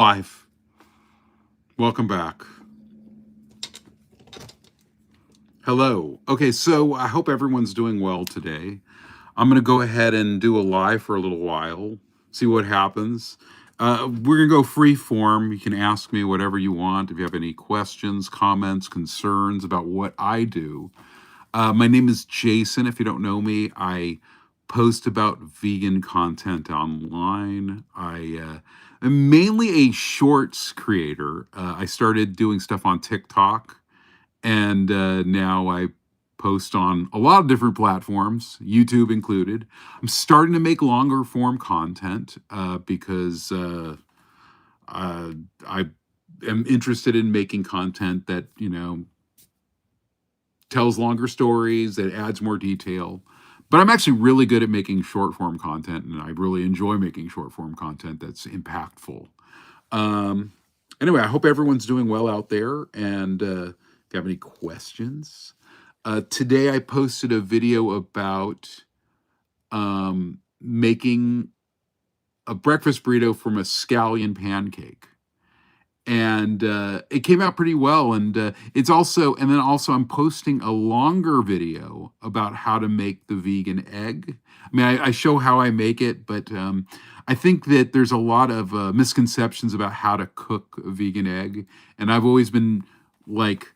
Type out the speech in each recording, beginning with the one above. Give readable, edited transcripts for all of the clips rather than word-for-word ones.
Live. Welcome back. Hello. Okay, so I hope everyone's doing well today. I'm going to go ahead and do a live for a little while, see what happens. We're going to go free form. You can ask me whatever you want if you have any questions, comments, concerns about what I do. My name is Jason. If you don't know me, I post about vegan content online. I'm mainly a shorts creator. I started doing stuff on TikTok, and now I post on a lot of different platforms, YouTube included. I'm starting to make longer form content because I am interested in making content that, tells longer stories, that adds more detail. But I'm actually really good at making short form content, and I really enjoy making short form content that's impactful. Um, anyway, I hope everyone's doing well out there. And if you have any questions, today I posted a video about making a breakfast burrito from a scallion pancake. And it came out pretty well. And and then also I'm posting a longer video about how to make the vegan egg. I mean, I show how I make it, but I think that there's a lot of misconceptions about how to cook a vegan egg. And I've always been like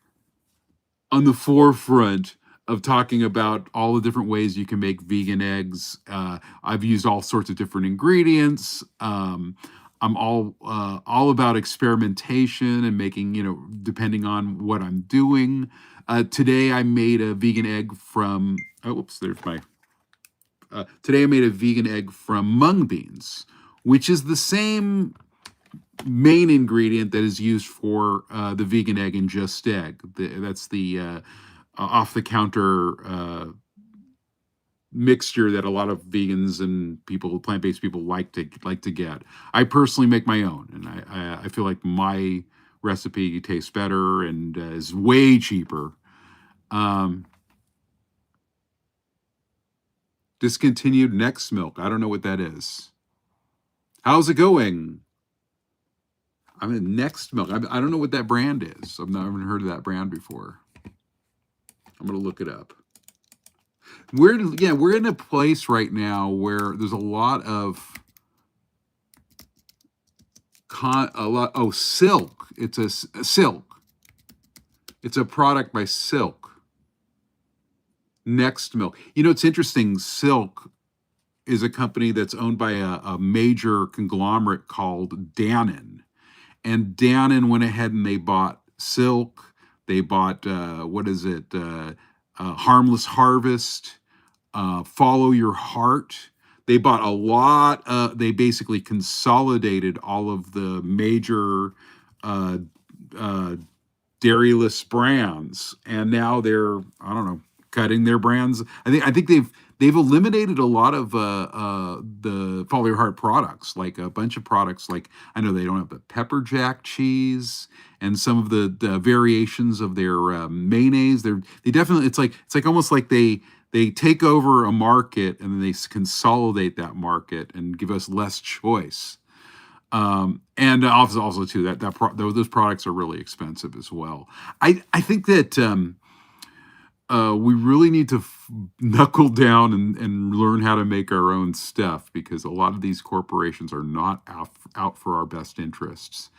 on the forefront of talking about all the different ways you can make vegan eggs. I've used all sorts of different ingredients. I'm all about experimentation and making, depending on what I'm doing. Today I made a vegan egg from. Oh, oops! There's my. Today I made a vegan egg from mung beans, which is the same main ingredient that is used for the vegan egg and Just Egg. That's the off the counter mixture that a lot of vegans and people, plant-based people, like to get. I personally make my own, and I feel like my recipe tastes better and is way cheaper. Discontinued Next Milk. I don't know what that is. How's it going? I'm in Next Milk. I don't know what that brand is. I've never heard of that brand before. I'm gonna look it up. We're in a place right now where there's a lot of Silk. It's a Silk. It's a product by Silk. Next Milk. It's interesting. Silk is a company that's owned by a major conglomerate called Dannon. And Dannon went ahead and they bought Silk. They bought, Harmless Harvest, Follow Your Heart. They bought a lot. They basically consolidated all of the major dairyless brands, and now they're, I don't know, cutting their brands. I think they've eliminated a lot of the Follow Your Heart products, like a bunch of products. Like, I know they don't have the pepper jack cheese and some of the variations of their mayonnaise. They definitely, it's like almost like they take over a market and then they consolidate that market and give us less choice. And also too, those products are really expensive as well. I think that we really need to knuckle down and learn how to make our own stuff, because a lot of these corporations are not out for our best interests.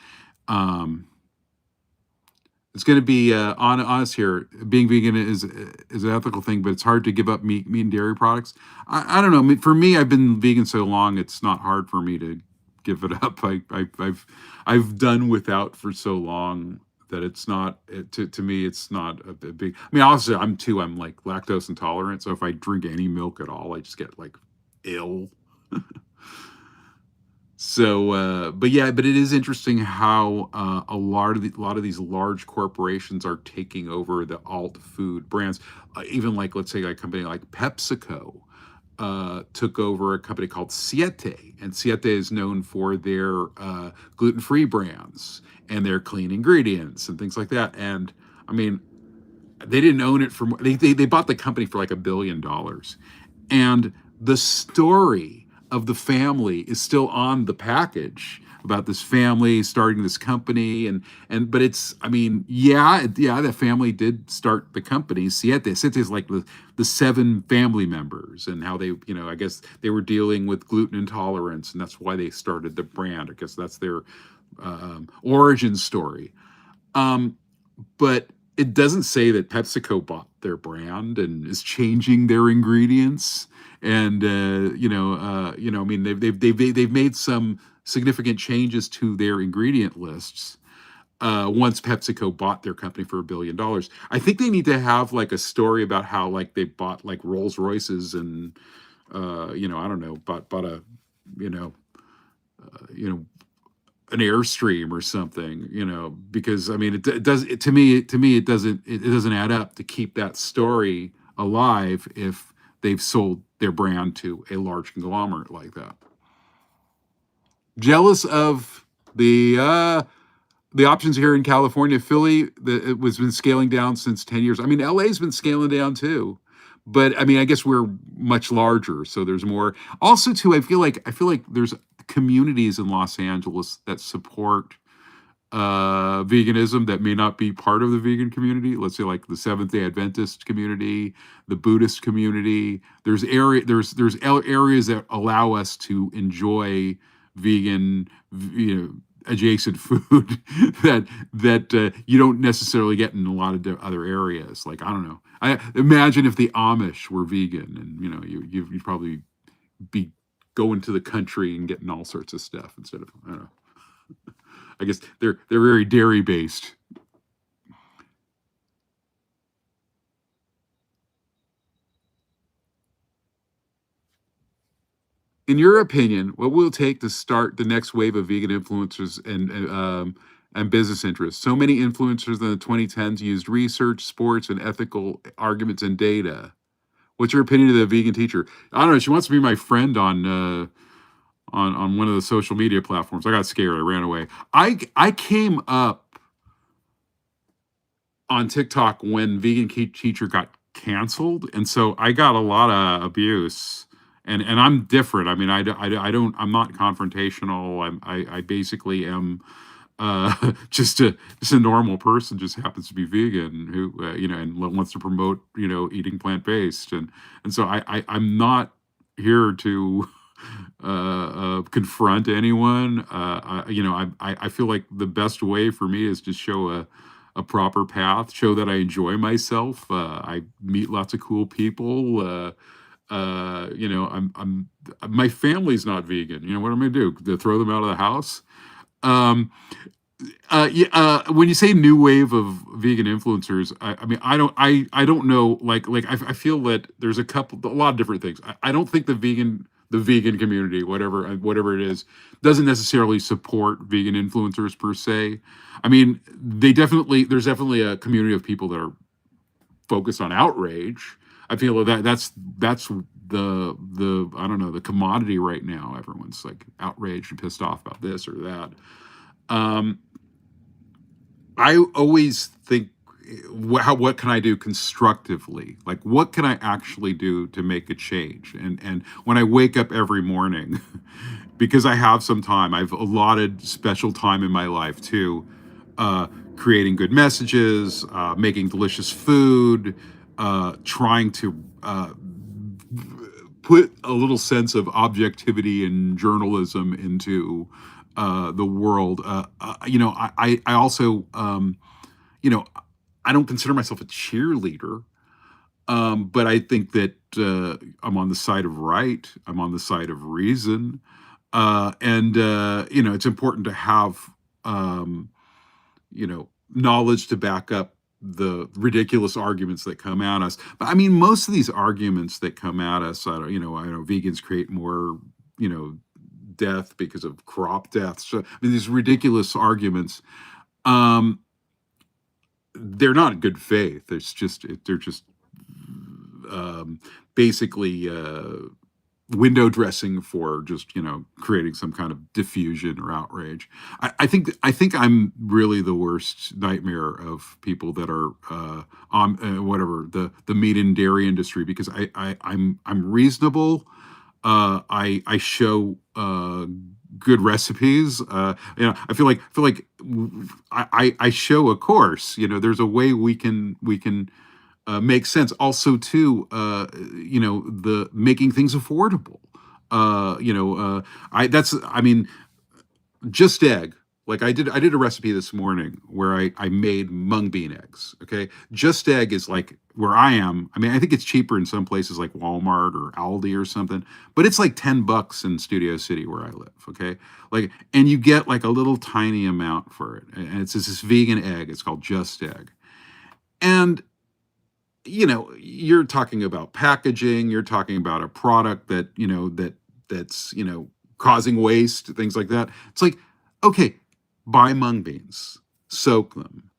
It's going to be on us here. Being vegan is an ethical thing, but it's hard to give up meat and dairy products. I don't know. For me, I've been vegan so long, it's not hard for me to give it up. I've done without for so long that it's not, to me, it's not a big. I mean, obviously, I'm like lactose intolerant, so if I drink any milk at all, I just get like ill. So, but it is interesting how a lot of these large corporations are taking over the alt food brands. Even like, let's say, a company like PepsiCo took over a company called Siete, and Siete is known for their gluten-free brands and their clean ingredients and things like that. And I mean, they didn't own it for they bought the company for like $1 billion, and the story of the family is still on the package. about this family starting this company, and but it's, I mean, yeah, that family did start the company. Siete is like the seven family members, and how they, I guess they were dealing with gluten intolerance, and that's why they started the brand. I guess that's their origin story. Um, but it doesn't say that PepsiCo bought their brand and is changing their ingredients. And I mean, they've made some significant changes to their ingredient lists once PepsiCo bought their company for $1 billion. I think they need to have like a story about how like they bought like Rolls Royces and I don't know, bought a you know you know an Airstream or something, because I mean, it does it, to me it doesn't add up to keep that story alive if they've sold their brand to a large conglomerate like that. Jealous of the options here in California. Philly, it was been scaling down since 10 years. I mean, LA's been scaling down too. But I mean, I guess we're much larger, so there's more. Also, too, I feel like there's communities in Los Angeles that support veganism that may not be part of the vegan community. Let's say like the Seventh Day Adventist community, the Buddhist community. There's areas that allow us to enjoy vegan, adjacent food that you don't necessarily get in a lot of other areas. Like, I don't know. I imagine if the Amish were vegan, and you'd probably be going to the country and getting all sorts of stuff instead of, I don't know. I guess they're very dairy based. In your opinion, what will it take to start the next wave of vegan influencers and business interests? So many influencers in the 2010s used research, sports, and ethical arguments and data. What's your opinion of the vegan teacher? I don't know. She wants to be my friend on one of the social media platforms. I got scared. I ran away. I came up on TikTok when Vegan Teacher got canceled, and so I got a lot of abuse. And I'm different. I mean, I don't. I'm not confrontational. I basically am just a normal person. Just happens to be vegan who and wants to promote eating plant based, and so I'm not here to confront anyone. I feel like the best way for me is to show a proper path, show that I enjoy myself. I meet lots of cool people. I'm my family's not vegan. What am I gonna do? To throw them out of the house? Um, yeah, when you say new wave of vegan influencers, I mean, I don't know. I feel that there's a lot of different things. I don't think the vegan community, whatever it is, doesn't necessarily support vegan influencers per se. I mean, there's definitely a community of people that are focused on outrage. I feel that's the I don't know, the commodity right now. Everyone's like outraged and pissed off about this or that. Um, I always think, what can I do constructively? Like, what can I actually do to make a change? And when I wake up every morning, because I have some time, I've allotted special time in my life to creating good messages, making delicious food, trying to put a little sense of objectivity and journalism into the world. I also, I don't consider myself a cheerleader, but I think that I'm on the side of right. I'm on the side of reason, and it's important to have knowledge to back up the ridiculous arguments that come at us. But I mean, most of these arguments that come at us, I know vegans create more, you know, death because of crop deaths. So, I mean, these ridiculous arguments, um, they're not in good faith. They're just um, basically window dressing for just creating some kind of diffusion or outrage. I think I'm really the worst nightmare of people that are on whatever the meat and dairy industry, because I'm reasonable. I show good recipes. I show a course. There's a way we can make sense. Also, too, the making things affordable. I mean, just egg. Like I did a recipe this morning where I made mung bean eggs. Okay, just egg is like where I am. I mean, I think it's cheaper in some places like Walmart or Aldi or something, but it's like $10 in Studio City where I live. Okay, like, and you get like a little tiny amount for it, and it's this vegan egg. It's called Just Egg, and you're talking about packaging. You're talking about a product that's causing waste, things like that. It's like, okay, buy mung beans, soak them,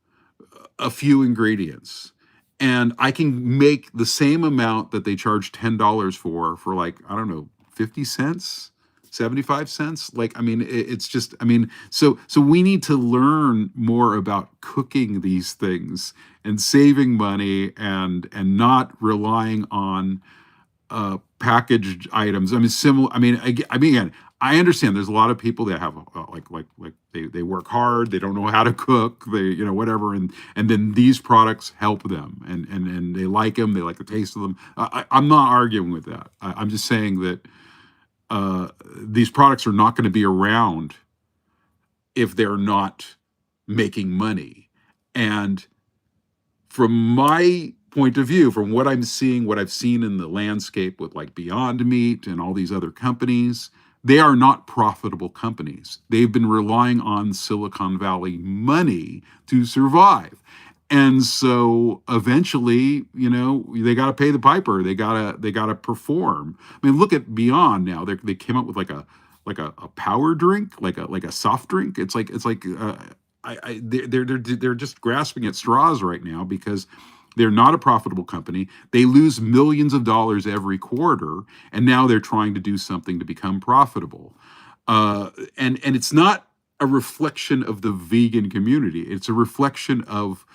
a few ingredients, and I can make the same amount that they charge $10 for like, I don't know, 50 cents, 75 cents. Like, I mean, it's just, I mean, so we need to learn more about cooking these things and saving money and not relying on packaged items. I mean, similar. I mean, again, I understand. There's a lot of people that have like they work hard. They don't know how to cook. They whatever, and then these products help them, and they like them. They like the taste of them. I'm not arguing with that. I'm just saying that these products are not going to be around if they're not making money. And from my point of view, from what I'm seeing, what I've seen in the landscape with like Beyond Meat and all these other companies, they are not profitable companies. They've been relying on Silicon Valley money to survive. And so eventually, they got to pay the piper. They got to perform. I mean, look at Beyond now. They came up with like a power drink, like a soft drink. They're just grasping at straws right now because they're not a profitable company. They lose millions of dollars every quarter, and now they're trying to do something to become profitable. And it's not a reflection of the vegan community. It's a reflection of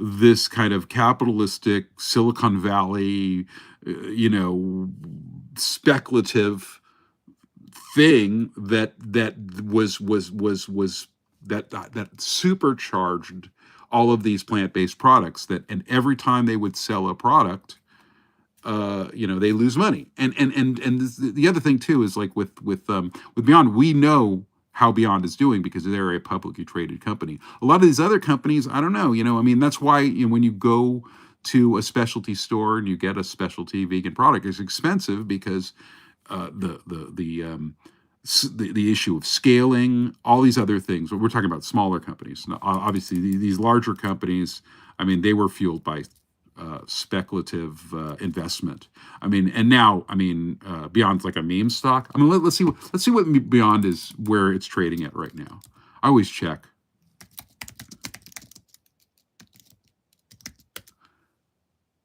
this kind of capitalistic Silicon Valley, speculative thing that was that supercharged all of these plant-based products, and every time they would sell a product, they lose money. And the other thing too is like with Beyond, we know how Beyond is doing because they're a publicly traded company. A lot of these other companies, I don't know. I mean, that's why when you go to a specialty store and you get a specialty vegan product, it's expensive because the issue of scaling, all these other things. We're talking about smaller companies. Now, obviously, these larger companies, I mean, they were fueled by speculative investment. I mean, and now, I mean, Beyond's like a meme stock. I mean, let's see what Beyond is, where it's trading at right now. I always check.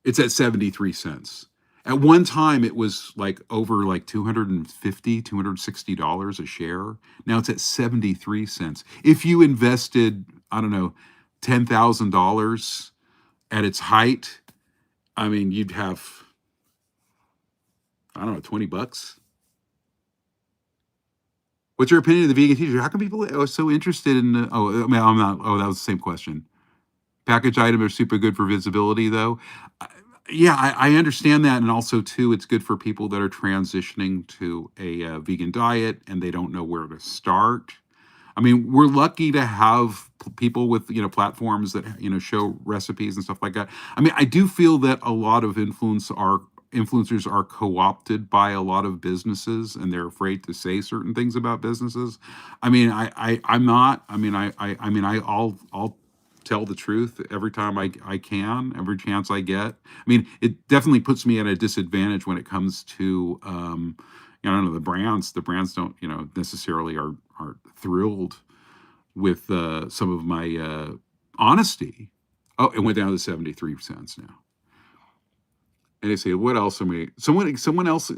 It's at 73 cents. At one time, it was like over like $260 a share. Now it's at 73 cents. If you invested, I don't know, $10,000 at its height, I mean, you'd have, I don't know, $20. What's your opinion of the vegan teacher? How come people are so interested in? I mean, I'm not. Oh, that was the same question. Package items are super good for visibility, though. Yeah, I understand that, and also too, it's good for people that are transitioning to a vegan diet and they don't know where to start. I mean, we're lucky to have people with platforms that show recipes and stuff like that. I mean, I do feel that a lot of influencers are co-opted by a lot of businesses, and they're afraid to say certain things about businesses. I mean, I'm not. I mean, I'll tell the truth every time I can, every chance I get. I mean, it definitely puts me at a disadvantage when it comes to I don't know, the brands don't necessarily are thrilled with some of my honesty. Oh, it went down to 73 cents now. And they say, what else am I? Someone else.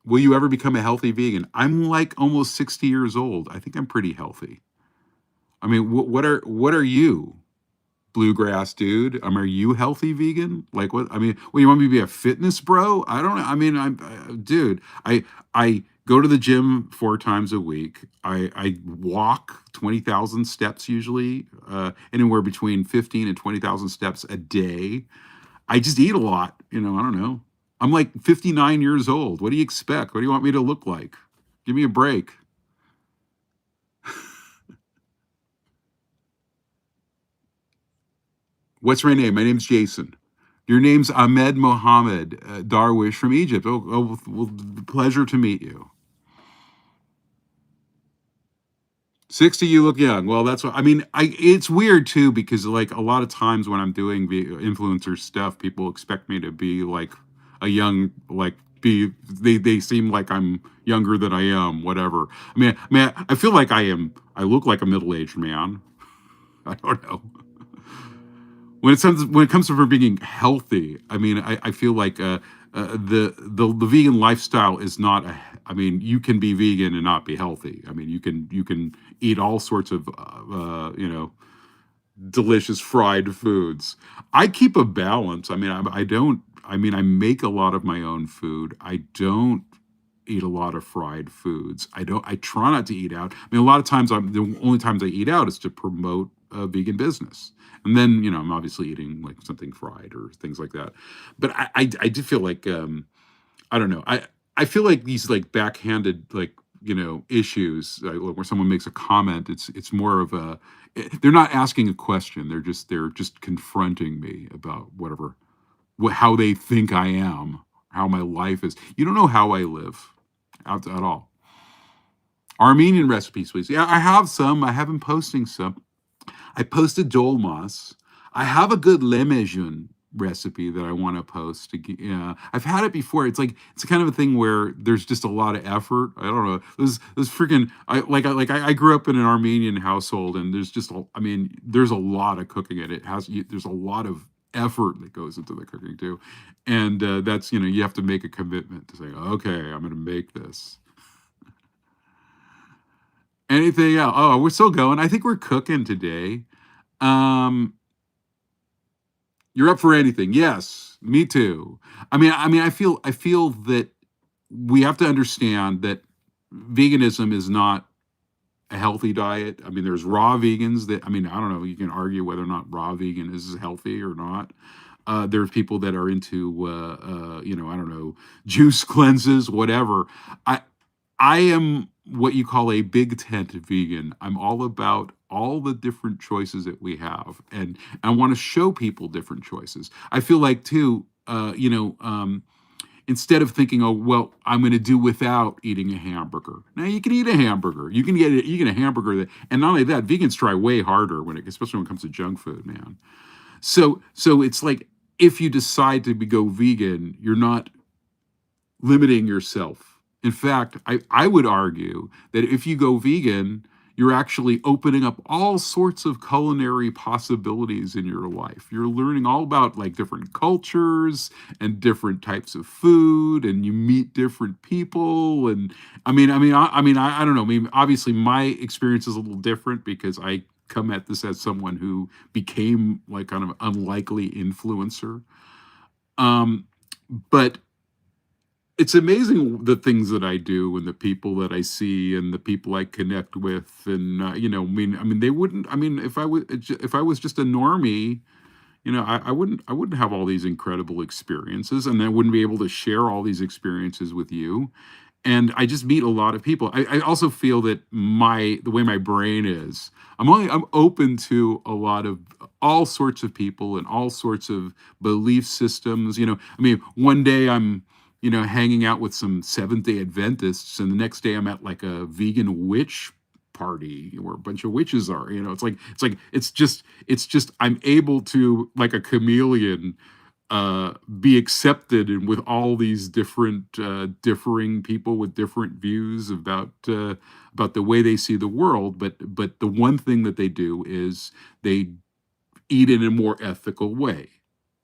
Will you ever become a healthy vegan? I'm like almost 60 years old. I think I'm pretty healthy. I mean, what are you, bluegrass dude? Are you healthy vegan? Like what? I mean, well, you want me to be a fitness bro? I don't know. I mean, dude. I go to the gym 4 times a week. I walk 20,000 steps usually, anywhere between 15 and 20,000 steps a day. I just eat a lot, I don't know. I'm like 59 years old. What do you expect? What do you want me to look like? Give me a break. What's my name? My name's Jason. Your name's Ahmed Mohammed Darwish from Egypt. Well, pleasure to meet you. 60, you look young. Well, that's what I mean. It's weird too because like a lot of times when I'm doing the influencer stuff, people expect me to be like a young like be they seem like I'm younger than I am, whatever. I feel like I look like a middle-aged man. I don't know. When it comes to being healthy, I feel like the vegan lifestyle is not a. You can be vegan and not be healthy. You can eat all sorts of delicious fried foods. I keep a balance. I don't. I make a lot of my own food. I don't eat a lot of fried foods. I don't. I try not to eat out. A lot of times, the only times I eat out is to promote a vegan business, and then I'm obviously eating like something fried or things like that. But I do feel like I don't know. I feel like these like backhanded like issues where someone makes a comment. It's more of a they're not asking a question. They're just confronting me about whatever how they think I am, how my life is. You don't know how I live at all. Armenian recipes, please. Yeah, I have some. I have been posting some. I posted dolmas. I have a good lemejun recipe that I want to post. Yeah, I've had it before. It's kind of a thing where there's just a lot of effort. I don't know. There's freaking. I grew up in an Armenian household, and there's just. There's a lot of cooking in it. There's a lot of effort that goes into the cooking too, and that's you have to make a commitment to say, okay, I'm going to make this. Anything else? Oh, we're still going. I think we're cooking today. Um, you're up for anything. Yes, me too. I feel that we have to understand that veganism is not a healthy diet. There's raw vegans that I don't know, you can argue whether or not raw vegan is healthy or not. There's people that are into I don't know, juice cleanses, whatever. I I am what you call a big tent vegan. I'm all about all the different choices that we have, and I want to show people different choices. I feel like too, instead of thinking, oh well, I'm going to do without eating a hamburger. Now you can eat a hamburger. You can get a hamburger that, and not only that, vegans try way harder especially when it comes to junk food, man. So it's like if you decide to go vegan, you're not limiting yourself. In fact, I would argue that if you go vegan, you're actually opening up all sorts of culinary possibilities in your life. You're learning all about like different cultures and different types of food, and you meet different people. And I don't know. Obviously, my experience is a little different because I come at this as someone who became like kind of unlikely influencer. Um, but it's amazing the things that I do and the people that I see and the people I connect with, and they wouldn't. If I was just a normie, I wouldn't have all these incredible experiences, and I wouldn't be able to share all these experiences with you. And I just meet a lot of people. I also feel that the way my brain is, I'm open to a lot of all sorts of people and all sorts of belief systems. One day I'm hanging out with some Seventh Day Adventists, and the next day I'm at like a vegan witch party where a bunch of witches are. It's just I'm able to, like a chameleon, be accepted and with all these different differing people with different views about the way they see the world. But the one thing that they do is they eat in a more ethical way,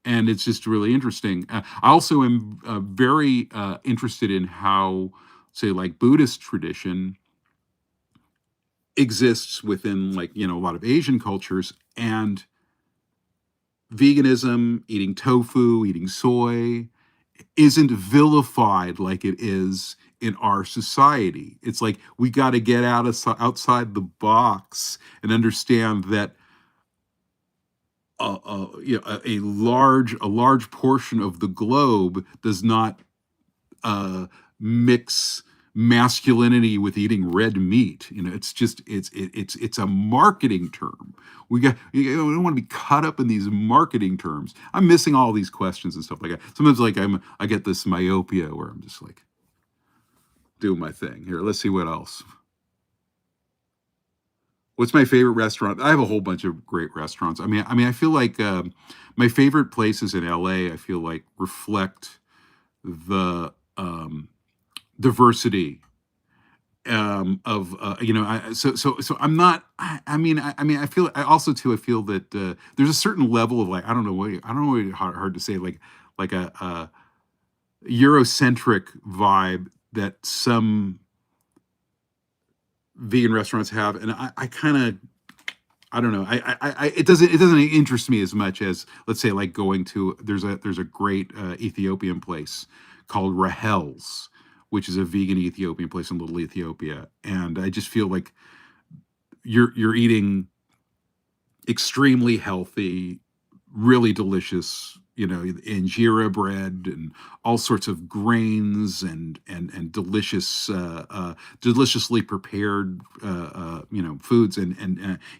and it's just really interesting. I also am very interested in how, say, like Buddhist tradition exists within, like, a lot of Asian cultures, and veganism, eating tofu, eating soy, isn't vilified like it is in our society. It's like we got to get outside the box and understand that a large portion of the globe does not mix masculinity with eating red meat. It's just it's a marketing term. We don't want to be caught up in these marketing terms. I'm missing all these questions and stuff like that. Sometimes like I get this myopia where I'm just like doing my thing. Here, let's see what else. What's my favorite restaurant? I have a whole bunch of great restaurants. I feel like my favorite places in LA, I feel like reflect the diversity of so I'm not. I feel I also too. I feel that there's a certain level of like I don't know what hard to say like a Eurocentric vibe that some vegan restaurants have, and I kind of I don't know. It doesn't interest me as much as, let's say, like going to there's a great Ethiopian place called Rahel's, which is a vegan Ethiopian place in Little Ethiopia, and I just feel like you're eating extremely healthy, really delicious, injera bread and all sorts of grains and delicious, deliciously prepared, foods and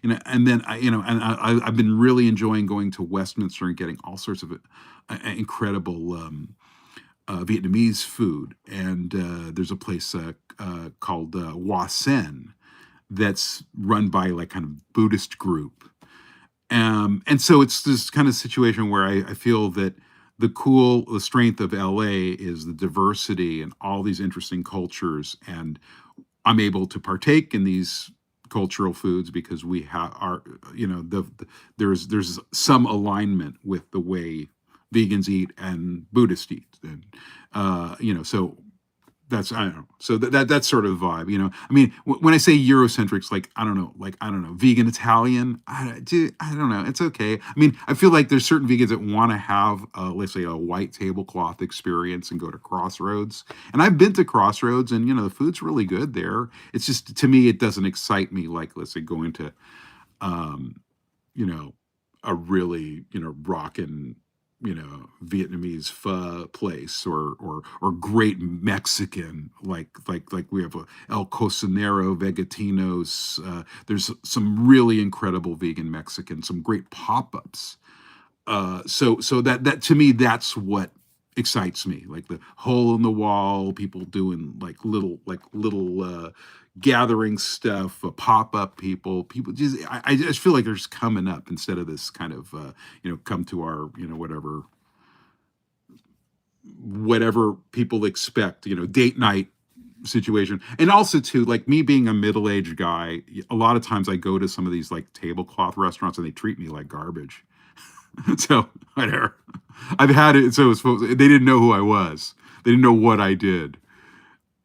then I've been really enjoying going to Westminster and getting all sorts of incredible Vietnamese food. And there's a place called Wasen that's run by like kind of Buddhist group. And so it's this kind of situation where I feel that the strength of LA is the diversity and all these interesting cultures. And I'm able to partake in these cultural foods because we have our, there's some alignment with the way vegans eat and Buddhists eat. And, so that's I don't know. So that's sort of the vibe, when I say Eurocentrics, like I don't know, vegan Italian. I don't know. It's okay. I feel like there's certain vegans that want to have, let's say, a white tablecloth experience and go to Crossroads. And I've been to Crossroads, and the food's really good there. It's just to me, it doesn't excite me like, let's say, going to, you know, a really rockin' Vietnamese pho place or great Mexican like we have a El Cocinero Vegetinos. There's some really incredible vegan Mexican, some great pop-ups. So that to me, that's what excites me, like the hole in the wall, people doing like little gathering stuff, pop-up people just I just feel like they're just coming up instead of this kind of come to our whatever people expect, date night situation. And also too, like me being a middle-aged guy, a lot of times I go to some of these like tablecloth restaurants and they treat me like garbage. So whatever. I've had it. So they didn't know who I was. They didn't know what I did.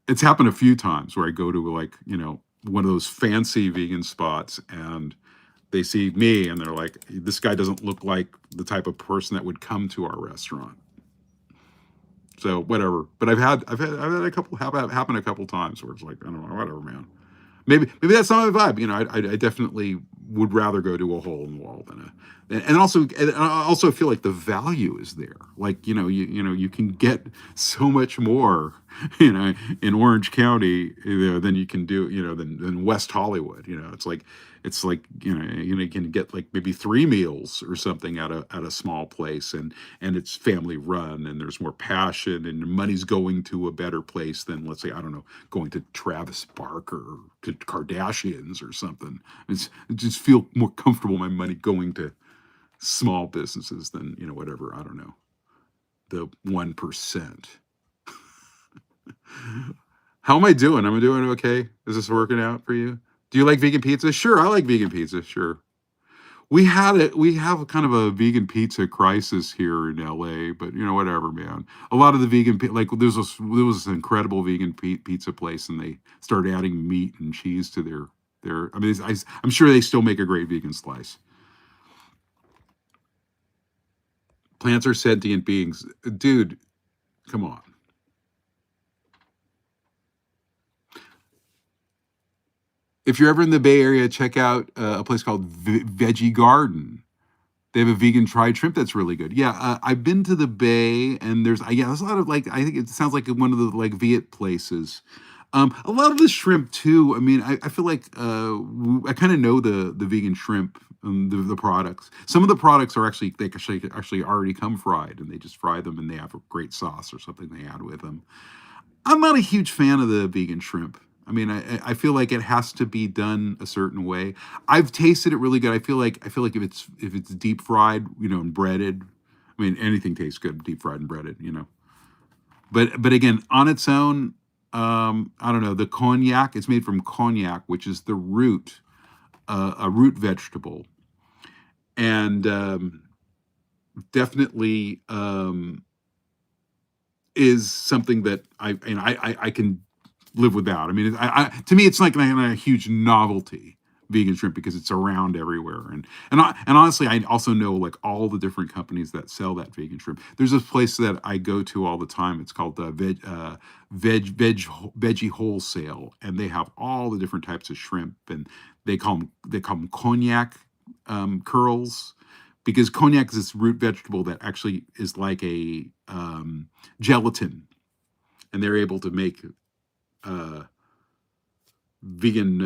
It's happened a few times where I go to like, one of those fancy vegan spots and they see me and they're like, this guy doesn't look like the type of person that would come to our restaurant. So whatever. But I've had a couple happen a couple times where it's like, I don't know, whatever, man. Maybe that's not my vibe. I definitely would rather go to a hole in the wall than and I also feel like the value is there. Like, you can get so much more, in Orange County, than you can do, than West Hollywood. It's like you can get like maybe 3 meals or something at a small place, and it's family run, and there's more passion, and money's going to a better place than, let's say, I don't know, going to Travis Barker or to Kardashians or something. I just feel more comfortable my money going to small businesses than, whatever, I don't know, the 1%. How am I doing? Am I doing okay? Is this working out for you? Do you like vegan pizza? Sure, I like vegan pizza. Sure. We have kind of a vegan pizza crisis here in LA, but whatever, man. A lot of the like there was an incredible vegan pizza place, and they started adding meat and cheese to their. I'm sure they still make a great vegan slice. Plants are sentient beings, dude. Come on. If you're ever in the Bay Area, check out a place called Veggie Garden. They have a vegan fried shrimp that's really good. Yeah, I've been to the Bay, and there's a lot of like I think it sounds like one of the like Viet places. A lot of the shrimp too. I mean, I feel like I kind of know the vegan shrimp, the products. Some of the products are actually they actually already come fried, and they just fry them, and they have a great sauce or something they add with them. I'm not a huge fan of the vegan shrimp. I mean, I feel like it has to be done a certain way. I've tasted it really good. I feel like if it's deep fried, and breaded, I mean anything tastes good deep fried and breaded. But again, on its own, I don't know. The cognac, it's made from cognac, which is the root, a root vegetable, and definitely is something that I can live without. I mean, to me, it's like a huge novelty vegan shrimp because it's around everywhere. And honestly, I also know like all the different companies that sell that vegan shrimp. There's this place that I go to all the time. It's called Veggie Wholesale, and they have all the different types of shrimp, and they call them cognac curls, because cognac is this root vegetable that actually is like a gelatin, and they're able to make uh, vegan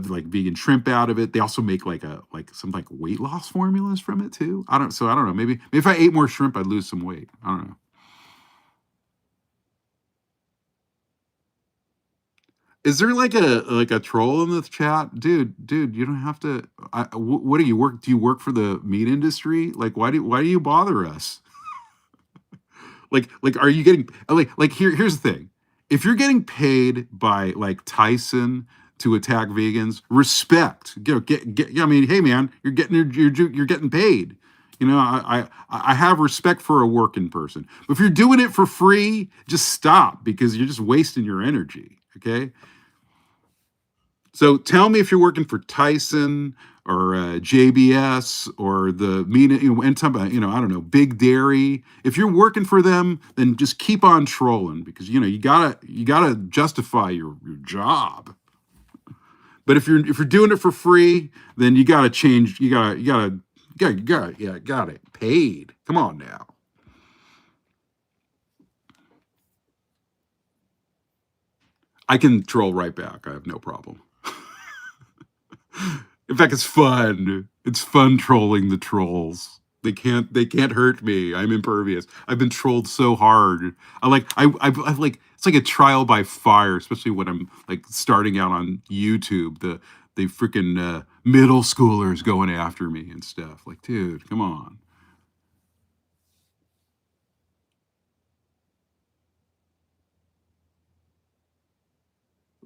like vegan shrimp out of it. They also make some like weight loss formulas from it too. I don't know. Maybe if I ate more shrimp, I'd lose some weight. I don't know. Is there like a troll in the chat, dude? Dude, you don't have to. What do you work? Do you work for the meat industry? Like, why do you bother us? Like are you getting here's the thing. If you're getting paid by like Tyson to attack vegans, respect. I mean, hey man, you're getting paid. I have respect for a working person. But if you're doing it for free, just stop, because you're just wasting your energy. Okay? So tell me if you're working for Tyson or JBS or the meat, and talking about, I don't know, Big Dairy. If you're working for them, then just keep on trolling, because you gotta justify your job. But if you're doing it for free, then you gotta change. You got it paid. Come on now. I can troll right back. I have no problem. In fact, it's fun. It's fun trolling the trolls. They can't hurt me. I'm impervious. I've been trolled so hard. I've like it's like a trial by fire, especially when I'm like starting out on YouTube. The freaking middle schoolers going after me and stuff. Like, dude, come on.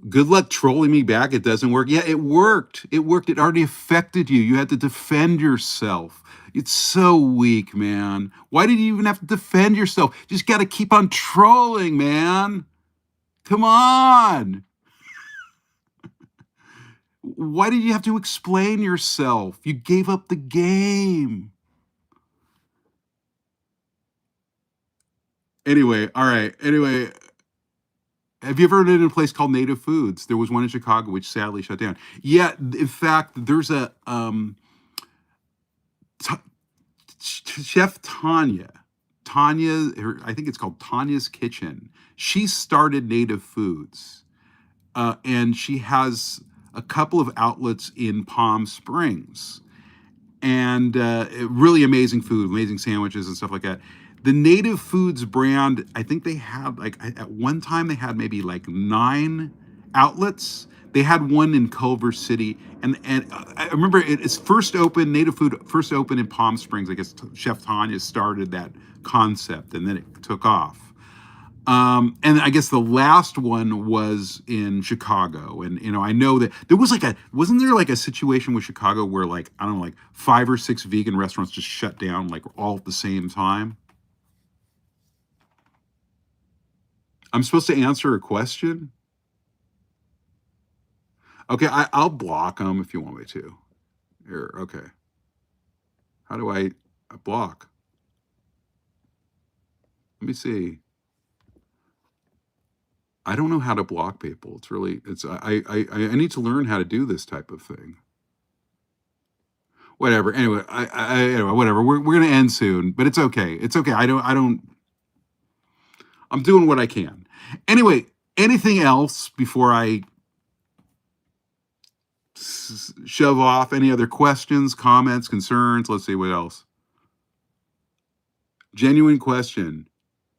Good luck trolling me back. It doesn't work. Yeah, it worked. It worked. It already affected you. You had to defend yourself. It's so weak, man. Why did you even have to defend yourself? Just got to keep on trolling, man. Come on. Why did you have to explain yourself? You gave up the game. Anyway, all right. Anyway, have you ever been in a place called Native Foods? There was one in Chicago, which sadly shut down. Yeah, in fact, there's a t- Chef I think it's called Tanya's Kitchen. She started Native Foods, and she has a couple of outlets in Palm Springs, and really amazing food, amazing sandwiches and stuff like that. The Native Foods brand, I think they had like at one time they had maybe like 9 outlets. They had one in Culver City, and I remember it's first opened. Native Food first opened in Palm Springs. I guess Chef Tanya started that concept, and then it took off. And I guess the last one was in Chicago. And I know that there was wasn't there like a situation with Chicago where like, I don't know, like 5 or 6 vegan restaurants just shut down like all at the same time? I'm supposed to answer a question? Okay, I'll block them if you want me to. Here, okay. How do I block? Let me see. I don't know how to block people. It's really, it's I need to learn how to do this type of thing. Whatever. Anyway, anyway, whatever. We're gonna end soon, but it's okay. It's okay. I don't. I'm doing what I can. Anyway, anything else before I shove off? Any other questions, comments, concerns? Let's see what else. Genuine question.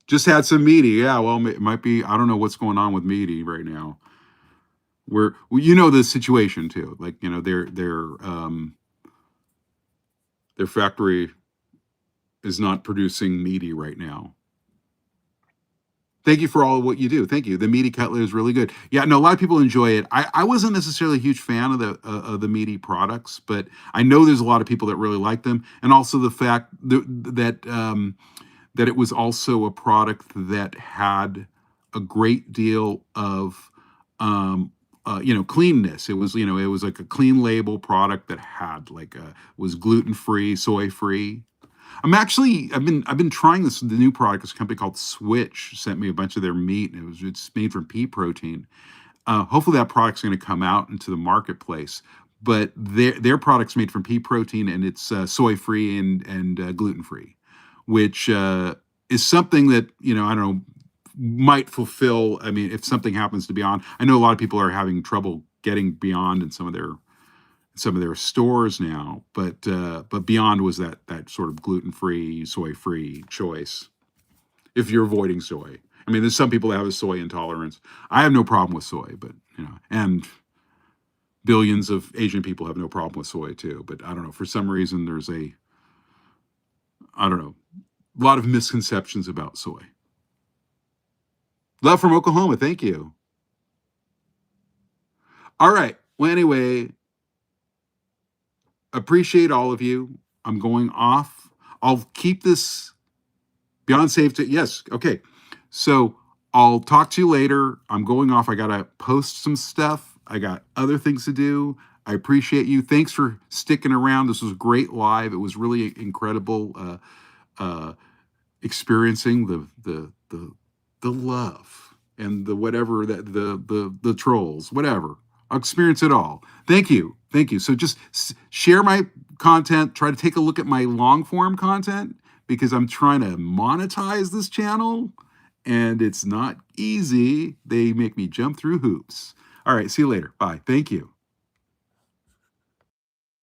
Just had some meaty. Yeah, well, it might be. I don't know what's going on with meaty right now. Well, you know the situation too. Like, you know, their factory is not producing meaty right now. Thank you for all of what you do. Thank you. The meaty cutlet is really good. Yeah, no, a lot of people enjoy it. I wasn't necessarily a huge fan of the meaty products, but I know there's a lot of people that really like them, and also the fact that it was also a product that had a great deal of cleanness. It was, it was like a clean label product that had like a was gluten free, soy free. I've been trying the new product. This company called Switch sent me a bunch of their meat, and it's made from pea protein. Hopefully that product's going to come out into the marketplace. But their product's made from pea protein, and it's soy free and gluten free, which is something that, I don't know, might fulfill. I mean, if something happens to Beyond, I know a lot of people are having trouble getting Beyond in some of their stores now, but Beyond was that sort of gluten free, soy free choice. If you're avoiding soy, I mean, there's some people that have a soy intolerance. I have no problem with soy, but and billions of Asian people have no problem with soy too. But I don't know, for some reason there's I don't know, a lot of misconceptions about soy. Love from Oklahoma, thank you. All right. Well, anyway, appreciate all of you. I'm going off. I'll keep this Beyond Safe to, yes. Okay. So I'll talk to you later. I'm going off. I got to post some stuff. I got other things to do. I appreciate you. Thanks for sticking around. This was great live. It was really incredible experiencing the love and the whatever, that the trolls, whatever. I'll experience it all. Thank you. Thank you. So just share my content. Try to take a look at my long form content, because I'm trying to monetize this channel and it's not easy. They make me jump through hoops. All right. See you later. Bye. Thank you.